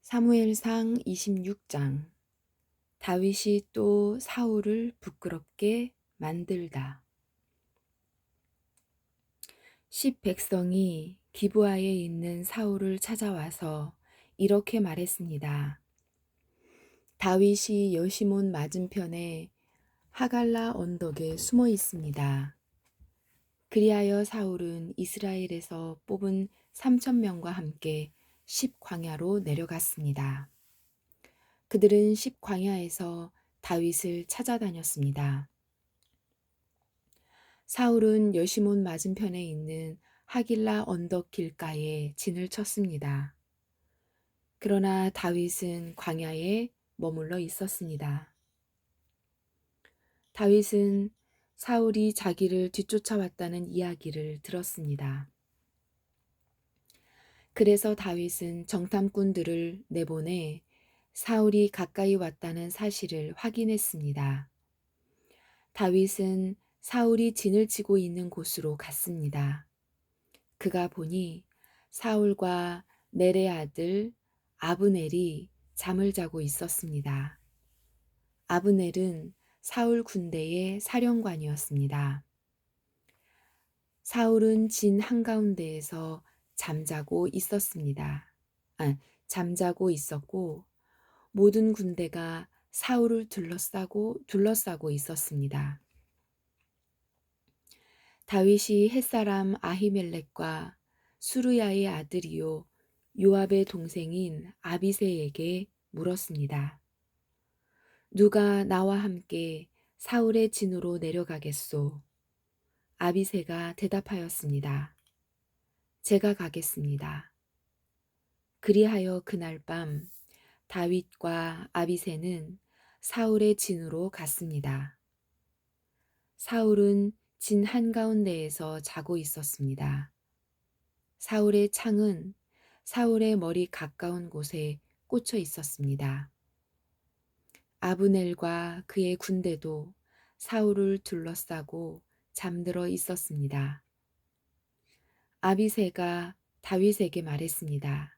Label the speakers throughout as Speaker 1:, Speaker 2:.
Speaker 1: 사무엘상 26장. 다윗이 또 사울을 부끄럽게 만들다. 백성이 기브아에 있는 사울을 찾아와서 이렇게 말했습니다. 다윗이 여시몬 맞은편에 하갈라 언덕에 숨어 있습니다. 그리하여 사울은 이스라엘에서 뽑은 3,000명과 함께 광야로 내려갔습니다. 그들은 광야에서 다윗을 찾아다녔습니다. 사울은 여시몬 맞은편에 있는 하길라 언덕 길가에 진을 쳤습니다. 그러나 다윗은 광야에 머물러 있었습니다. 다윗은 사울이 자기를 뒤쫓아왔다는 이야기를 들었습니다. 그래서 다윗은 정탐꾼들을 내보내 사울이 가까이 왔다는 사실을 확인했습니다. 다윗은 사울이 진을 치고 있는 곳으로 갔습니다. 그가 보니 사울과 넬의 아들 아브넬이 잠을 자고 있었습니다. 아브넬은 사울 군대의 사령관이었습니다. 사울은 진 한가운데에서 잠자고 있었고 모든 군대가 사울을 둘러싸고 있었습니다. 다윗이 햇사람 아히멜렉과 수르야의 아들이요 요압의 동생인 아비새에게 물었습니다. 누가 나와 함께 사울의 진으로 내려가겠소? 아비새가 대답하였습니다. 제가 가겠습니다. 그리하여 그날 밤 다윗과 아비새는 사울의 진으로 갔습니다. 사울은 진 한가운데에서 자고 있었습니다. 사울의 창은 사울의 머리 가까운 곳에 꽂혀 있었습니다. 아브넬과 그의 군대도 사울을 둘러싸고 잠들어 있었습니다. 아비새가 다윗에게 말했습니다.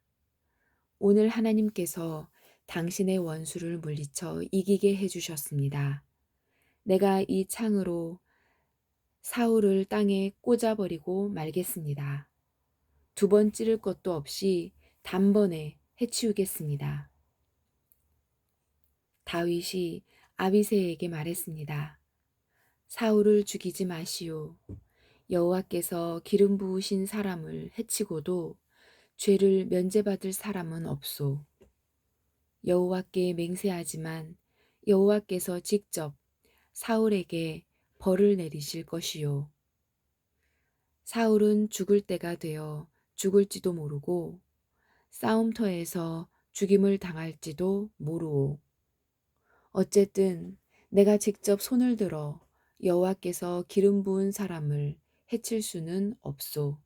Speaker 1: 오늘 하나님께서 당신의 원수를 물리쳐 이기게 해주셨습니다. 내가 이 창으로 사울을 땅에 꽂아버리고 말겠습니다. 두 번 찌를 것도 없이 단번에 해치우겠습니다. 다윗이 아비새에게 말했습니다. 사울을 죽이지 마시오. 여호와께서 기름 부으신 사람을 해치고도 죄를 면제받을 사람은 없소. 여호와께 맹세하지만 여호와께서 직접 사울에게 벌을 내리실 것이요. 사울은 죽을 때가 되어 죽을지도 모르고 싸움터에서 죽임을 당할지도 모르오. 어쨌든 내가 직접 손을 들어 여호와께서 기름 부은 사람을 해칠 수는 없소.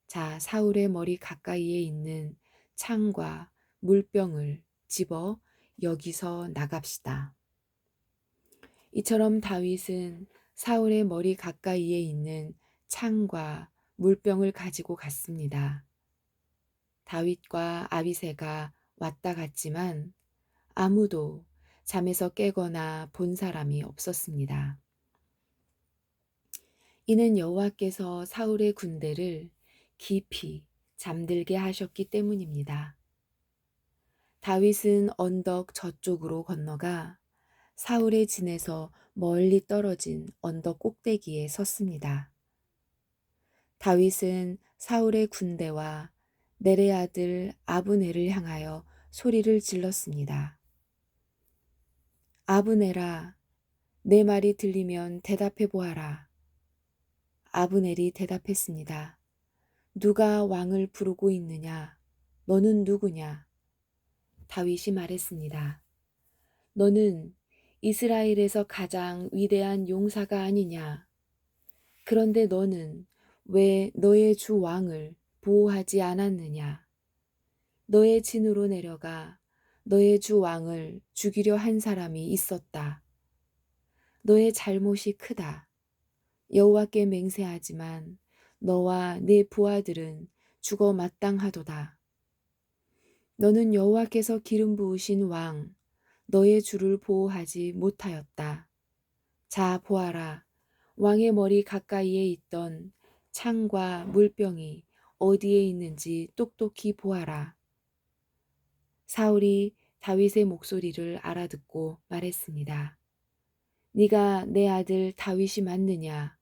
Speaker 1: 자, 사울의 머리 가까이에 있는 창과 물병을 집어 여기서 나갑시다. 이처럼 다윗은 사울의 머리 가까이에 있는 창과 물병을 가지고 갔습니다. 다윗과 아비새가 왔다 갔지만 아무도 잠에서 깨거나 본 사람이 없었습니다. 이는 여호와께서 사울의 군대를 깊이 잠들게 하셨기 때문입니다. 다윗은 언덕 저쪽으로 건너가 사울의 진에서 멀리 떨어진 언덕 꼭대기에 섰습니다. 다윗은 사울의 군대와 넬의 아들 아브넬을 향하여 소리를 질렀습니다. 아브넬아, 내 말이 들리면 대답해 보아라. 아브넬이 대답했습니다. 누가 왕을 부르고 있느냐? 너는 누구냐? 다윗이 말했습니다. 너는 이스라엘에서 가장 위대한 용사가 아니냐? 그런데 너는 왜 너의 주 왕을 보호하지 않았느냐? 너의 진으로 내려가 너의 주 왕을 죽이려 한 사람이 있었다. 너의 잘못이 크다. 여호와께 맹세하지만 너와 네 부하들은 죽어 마땅하도다. 너는 여호와께서 기름 부으신 왕, 너의 주를 보호하지 못하였다. 자, 보아라. 왕의 머리 가까이에 있던 창과 물병이 어디에 있는지 똑똑히 보아라. 사울이 다윗의 목소리를 알아듣고 말했습니다. 네가 내 아들 다윗이 맞느냐?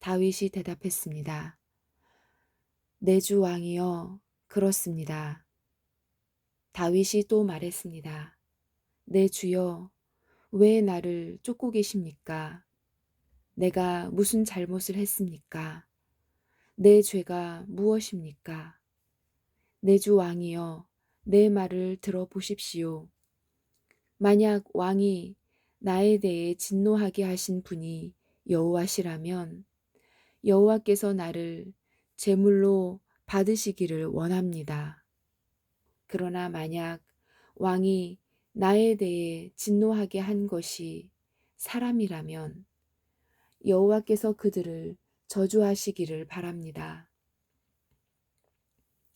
Speaker 1: 다윗이 대답했습니다. 내 주 왕이여, 그렇습니다. 다윗이 또 말했습니다. 내 주여, 왜 나를 쫓고 계십니까? 내가 무슨 잘못을 했습니까? 내 죄가 무엇입니까? 내 주 왕이여, 내 말을 들어보십시오. 만약 왕이 나에 대해 진노하게 하신 분이 여호와시라면 여호와께서 나를 제물로 받으시기를 원합니다. 그러나 만약 왕이 나에 대해 진노하게 한 것이 사람이라면 여호와께서 그들을 저주하시기를 바랍니다.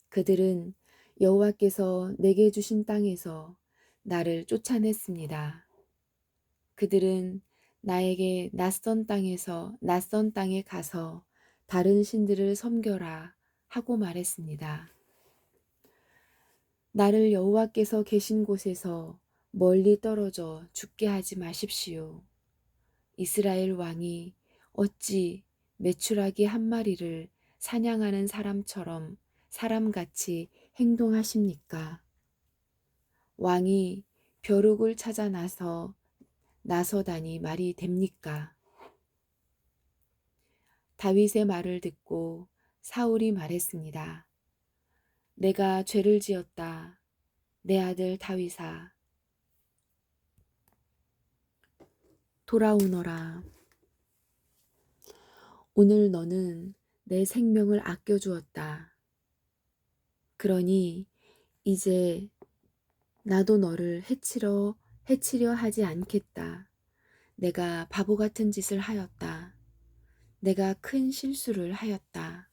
Speaker 1: 그들은 여호와께서 내게 주신 땅에서 나를 쫓아냈습니다. 그들은 나에게 낯선 땅에서 낯선 땅에 가서 다른 신들을 섬겨라 하고 말했습니다. 나를 여호와께서 계신 곳에서 멀리 떨어져 죽게 하지 마십시오. 이스라엘 왕이 어찌 메추라기 한 마리를 사냥하는 사람처럼 사람같이 행동하십니까? 왕이 벼룩을 찾아 나서다니 말이 됩니까? 다윗의 말을 듣고 사울이 말했습니다. 내가 죄를 지었다. 내 아들 다윗아, 돌아오너라. 오늘 너는 내 생명을 아껴주었다. 그러니 이제 나도 너를 해치려 하지 않겠다. 내가 바보 같은 짓을 하였다. 내가 큰 실수를 하였다.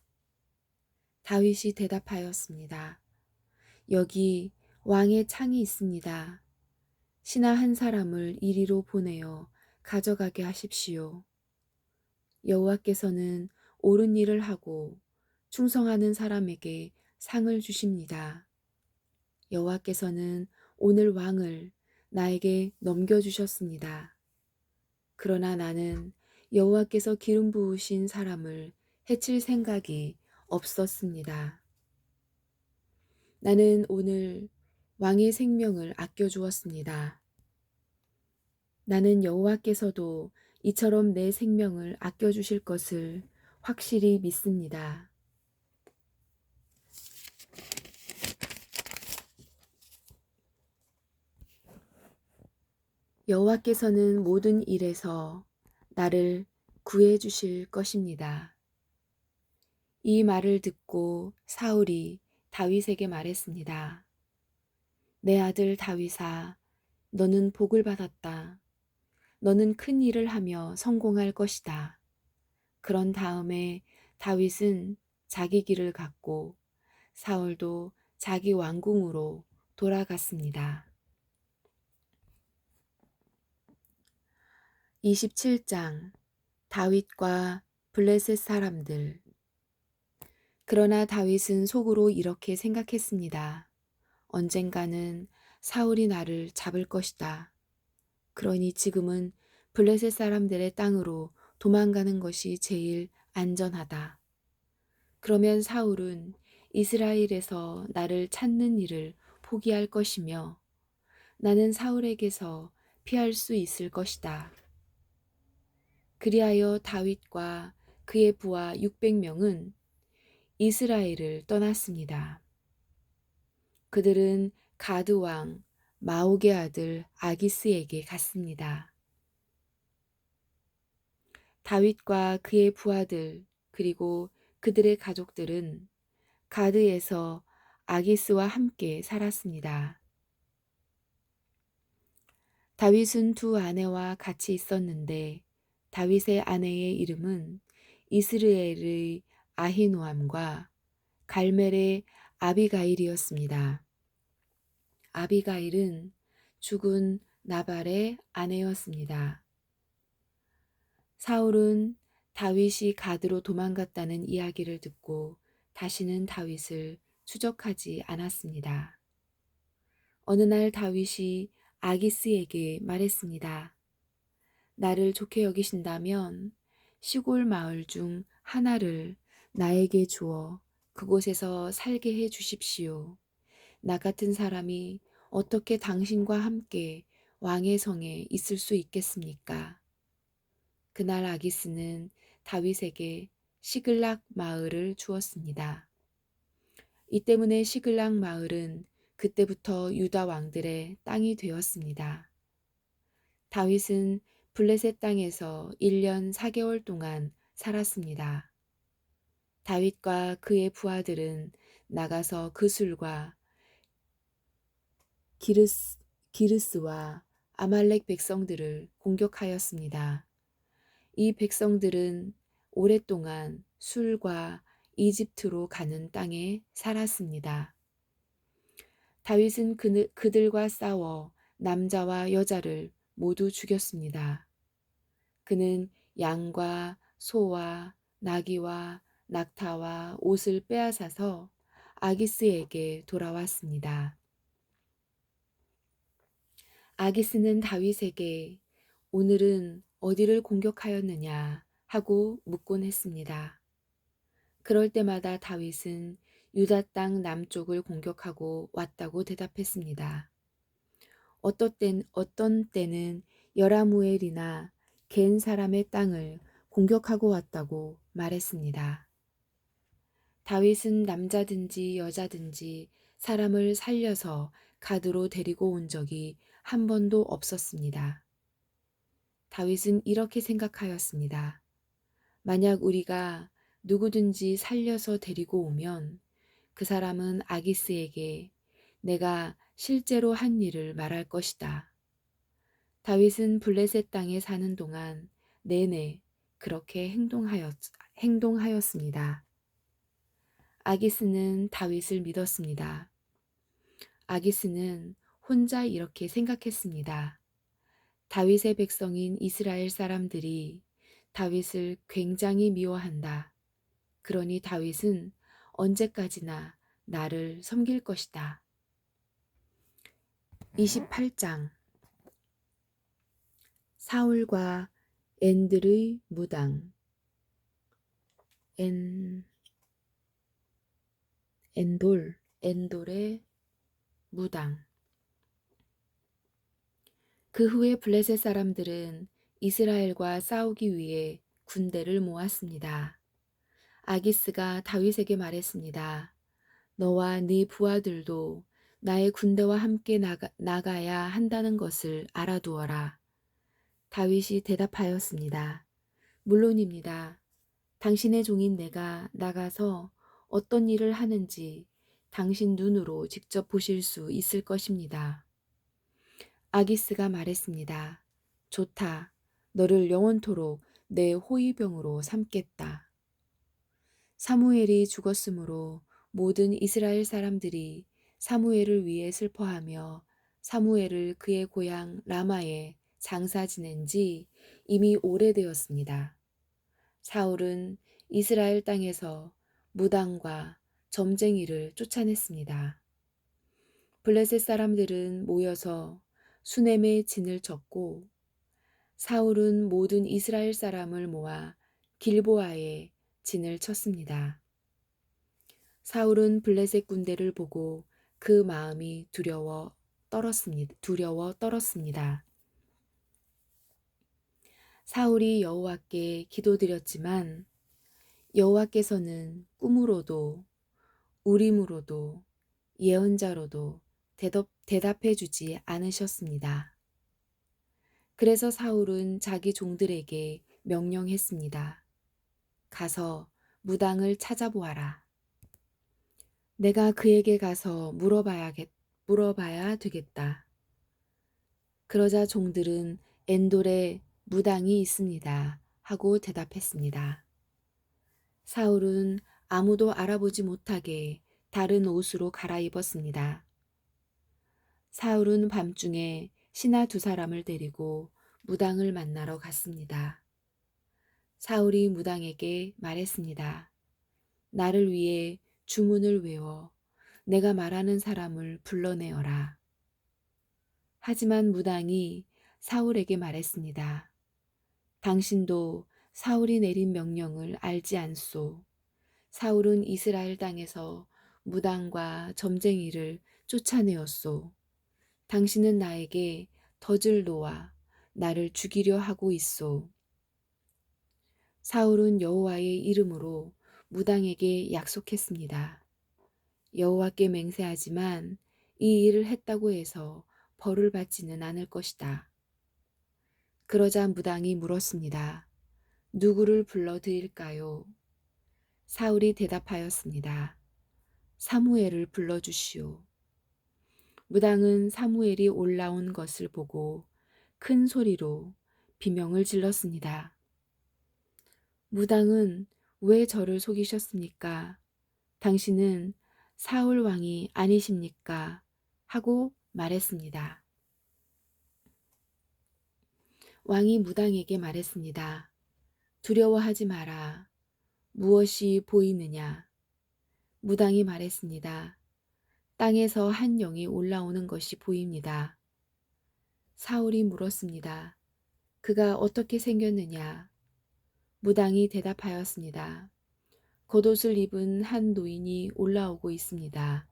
Speaker 1: 다윗이 대답하였습니다. 여기 왕의 창이 있습니다. 신하 한 사람을 이리로 보내어 가져가게 하십시오. 여호와께서는 옳은 일을 하고 충성하는 사람에게 상을 주십니다. 여호와께서는 오늘 왕을 나에게 넘겨주셨습니다. 그러나 나는 여호와께서 기름 부으신 사람을 해칠 생각이 없었습니다. 나는 오늘 왕의 생명을 아껴주었습니다. 나는 여호와께서도 이처럼 내 생명을 아껴주실 것을 확실히 믿습니다. 여호와께서는 모든 일에서 나를 구해 주실 것입니다. 이 말을 듣고 사울이 다윗에게 말했습니다. 내 아들 다윗아, 너는 복을 받았다. 너는 큰 일을 하며 성공할 것이다. 그런 다음에 다윗은 자기 길을 갔고 사울도 자기 왕궁으로 돌아갔습니다. 27장 다윗과 블레셋 사람들. 그러나 다윗은 속으로 이렇게 생각했습니다. 언젠가는 사울이 나를 잡을 것이다. 그러니 지금은 블레셋 사람들의 땅으로 도망가는 것이 제일 안전하다. 그러면 사울은 이스라엘에서 나를 찾는 일을 포기할 것이며 나는 사울에게서 피할 수 있을 것이다. 그리하여 다윗과 그의 부하 600명은 이스라엘을 떠났습니다. 그들은 가드 왕 마옥의 아들 아기스에게 갔습니다. 다윗과 그의 부하들 그리고 그들의 가족들은 가드에서 아기스와 함께 살았습니다. 다윗은 두 아내와 같이 있었는데 다윗의 아내의 이름은 이스르엘의 아히노암과 갈멜의 아비가일이었습니다. 아비가일은 죽은 나발의 아내였습니다. 사울은 다윗이 가드로 도망갔다는 이야기를 듣고 다시는 다윗을 추적하지 않았습니다. 어느 날 다윗이 아기스에게 말했습니다. 나를 좋게 여기신다면 시골 마을 중 하나를 나에게 주어 그곳에서 살게 해 주십시오. 나 같은 사람이 어떻게 당신과 함께 왕의 성에 있을 수 있겠습니까? 그날 아기스는 다윗에게 시글락 마을을 주었습니다. 이 때문에 시글락 마을은 그때부터 유다 왕들의 땅이 되었습니다. 다윗은 블레셋 땅에서 1년 4개월 동안 살았습니다. 다윗과 그의 부하들은 나가서 그술과 기르스, 기르스와 아말렉 백성들을 공격하였습니다. 이 백성들은 오랫동안 술과 이집트로 가는 땅에 살았습니다. 다윗은 그들과 싸워 남자와 여자를 모두 죽였습니다. 그는 양과 소와 나귀와 낙타와 옷을 빼앗아서 아기스에게 돌아왔습니다. 아기스는 다윗에게 오늘은 어디를 공격하였느냐 하고 묻곤 했습니다. 그럴 때마다 다윗은 유다 땅 남쪽을 공격하고 왔다고 대답했습니다. 어떤 때는 여라무엘이나 겐 사람의 땅을 공격하고 왔다고 말했습니다. 다윗은 남자든지 여자든지 사람을 살려서 가드로 데리고 온 적이 한 번도 없었습니다. 다윗은 이렇게 생각하였습니다. 만약 우리가 누구든지 살려서 데리고 오면 그 사람은 아기스에게 내가 실제로 한 일을 말할 것이다. 다윗은 블레셋 땅에 사는 동안 내내 그렇게 행동하였습니다. 아기스는 다윗을 믿었습니다. 아기스는 혼자 이렇게 생각했습니다. 다윗의 백성인 이스라엘 사람들이 다윗을 굉장히 미워한다. 그러니 다윗은 언제까지나 나를 섬길 것이다. 28장 사울과 엔들의 무당 엔돌의 무당. 그 후에 블레셋 사람들은 이스라엘과 싸우기 위해 군대를 모았습니다. 아기스가 다윗에게 말했습니다. 너와 네 부하들도 나의 군대와 함께 나가야 한다는 것을 알아두어라. 다윗이 대답하였습니다. 물론입니다. 당신의 종인 내가 나가서 어떤 일을 하는지 당신 눈으로 직접 보실 수 있을 것입니다. 아기스가 말했습니다. 좋다. 너를 영원토록 내 호위병으로 삼겠다. 사무엘이 죽었으므로 모든 이스라엘 사람들이 사무엘을 위해 슬퍼하며 사무엘을 그의 고향 라마에 장사 지낸 지 이미 오래되었습니다. 사울은 이스라엘 땅에서 무당과 점쟁이를 쫓아냈습니다. 블레셋 사람들은 모여서 수넴의 진을 쳤고 사울은 모든 이스라엘 사람을 모아 길보아에 진을 쳤습니다. 사울은 블레셋 군대를 보고 그 마음이 두려워 떨었습니다. 사울이 여호와께 기도드렸지만 여호와께서는 꿈으로도 우림으로도 예언자로도 대답해 주지 않으셨습니다. 그래서 사울은 자기 종들에게 명령했습니다. 가서 무당을 찾아보아라. 내가 그에게 가서 물어봐야 되겠다. 그러자 종들은 엔돌에 무당이 있습니다. 하고 대답했습니다. 사울은 아무도 알아보지 못하게 다른 옷으로 갈아입었습니다. 사울은 밤중에 신하 두 사람을 데리고 무당을 만나러 갔습니다. 사울이 무당에게 말했습니다. 나를 위해 주문을 외워 내가 말하는 사람을 불러내어라. 하지만 무당이 사울에게 말했습니다. 당신도 사울이 내린 명령을 알지 않소. 사울은 이스라엘 땅에서 무당과 점쟁이를 쫓아내었소. 당신은 나에게 덫을 놓아 나를 죽이려 하고 있소. 사울은 여호와의 이름으로 무당에게 약속했습니다. 여호와께 맹세하지만 이 일을 했다고 해서 벌을 받지는 않을 것이다. 그러자 무당이 물었습니다. 누구를 불러 드릴까요? 사울이 대답하였습니다. 사무엘을 불러주시오. 무당은 사무엘이 올라온 것을 보고 큰 소리로 비명을 질렀습니다. 무당은 왜 저를 속이셨습니까? 당신은 사울 왕이 아니십니까? 하고 말했습니다. 왕이 무당에게 말했습니다. 두려워하지 마라. 무엇이 보이느냐? 무당이 말했습니다. 땅에서 한 영이 올라오는 것이 보입니다. 사울이 물었습니다. 그가 어떻게 생겼느냐? 무당이 대답하였습니다. 겉옷을 입은 한 노인이 올라오고 있습니다.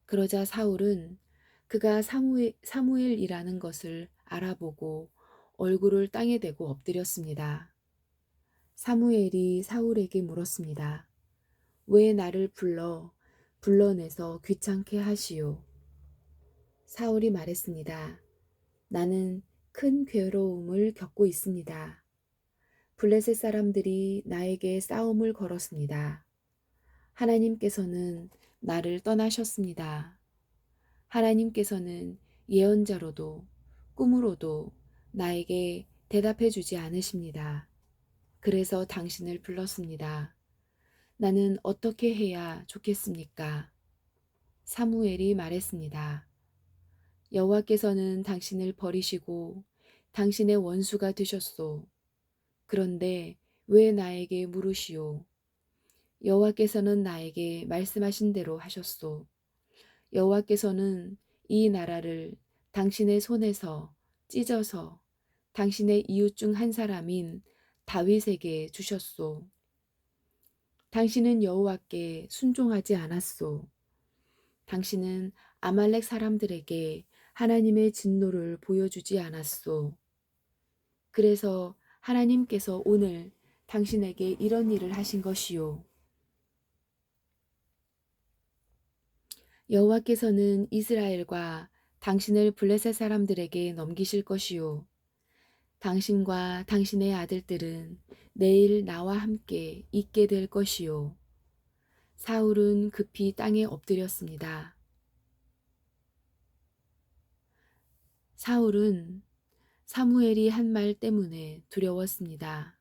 Speaker 1: 그러자 사울은 그가 사무엘이라는 것을 알아보고 얼굴을 땅에 대고 엎드렸습니다. 사무엘이 사울에게 물었습니다. 왜 나를 불러내서 귀찮게 하시오? 사울이 말했습니다. 나는 큰 괴로움을 겪고 있습니다. 블레셋 사람들이 나에게 싸움을 걸었습니다. 하나님께서는 나를 떠나셨습니다. 하나님께서는 예언자로도 꿈으로도 나에게 대답해 주지 않으십니다. 그래서 당신을 불렀습니다. 나는 어떻게 해야 좋겠습니까? 사무엘이 말했습니다. 여호와께서는 당신을 버리시고 당신의 원수가 되셨소. 그런데 왜 나에게 물으시오? 여호와께서는 나에게 말씀하신 대로 하셨소. 여호와께서는 이 나라를 당신의 손에서 찢어서 당신의 이웃 중 한 사람인 다윗에게 주셨소. 당신은 여호와께 순종하지 않았소. 당신은 아말렉 사람들에게 하나님의 진노를 보여주지 않았소. 그래서 하나님께서 오늘 당신에게 이런 일을 하신 것이요. 여호와께서는 이스라엘과 당신을 블레셋 사람들에게 넘기실 것이요. 당신과 당신의 아들들은 내일 나와 함께 있게 될 것이요. 사울은 급히 땅에 엎드렸습니다. 사울은 사무엘이 한 말 때문에 두려웠습니다.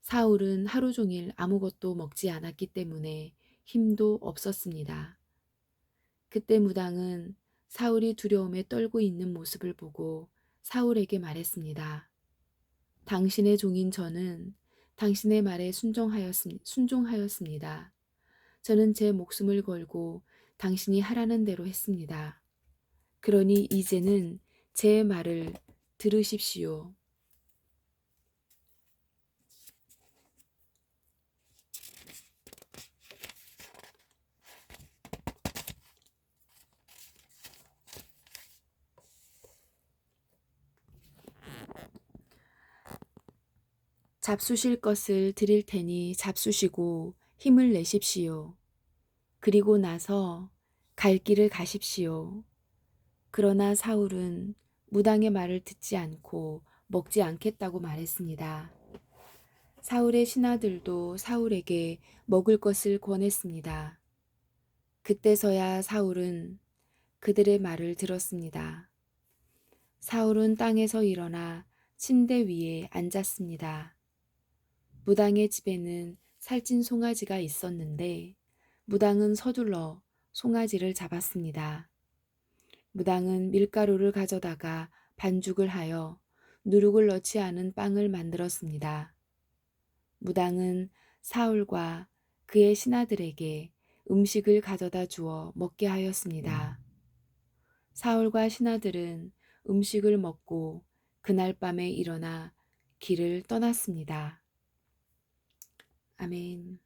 Speaker 1: 사울은 하루 종일 아무것도 먹지 않았기 때문에 힘도 없었습니다. 그때 무당은 사울이 두려움에 떨고 있는 모습을 보고 사울에게 말했습니다. 당신의 종인 저는 당신의 말에 순종하였습니다. 저는 제 목숨을 걸고 당신이 하라는 대로 했습니다. 그러니 이제는 제 말을 들으십시오. 잡수실 것을 드릴 테니 잡수시고 힘을 내십시오. 그리고 나서 갈 길을 가십시오. 그러나 사울은 무당의 말을 듣지 않고 먹지 않겠다고 말했습니다. 사울의 신하들도 사울에게 먹을 것을 권했습니다. 그때서야 사울은 그들의 말을 들었습니다. 사울은 땅에서 일어나 침대 위에 앉았습니다. 무당의 집에는 살찐 송아지가 있었는데 무당은 서둘러 송아지를 잡았습니다. 무당은 밀가루를 가져다가 반죽을 하여 누룩을 넣지 않은 빵을 만들었습니다. 무당은 사울과 그의 신하들에게 음식을 가져다 주어 먹게 하였습니다. 사울과 신하들은 음식을 먹고 그날 밤에 일어나 길을 떠났습니다. 아멘.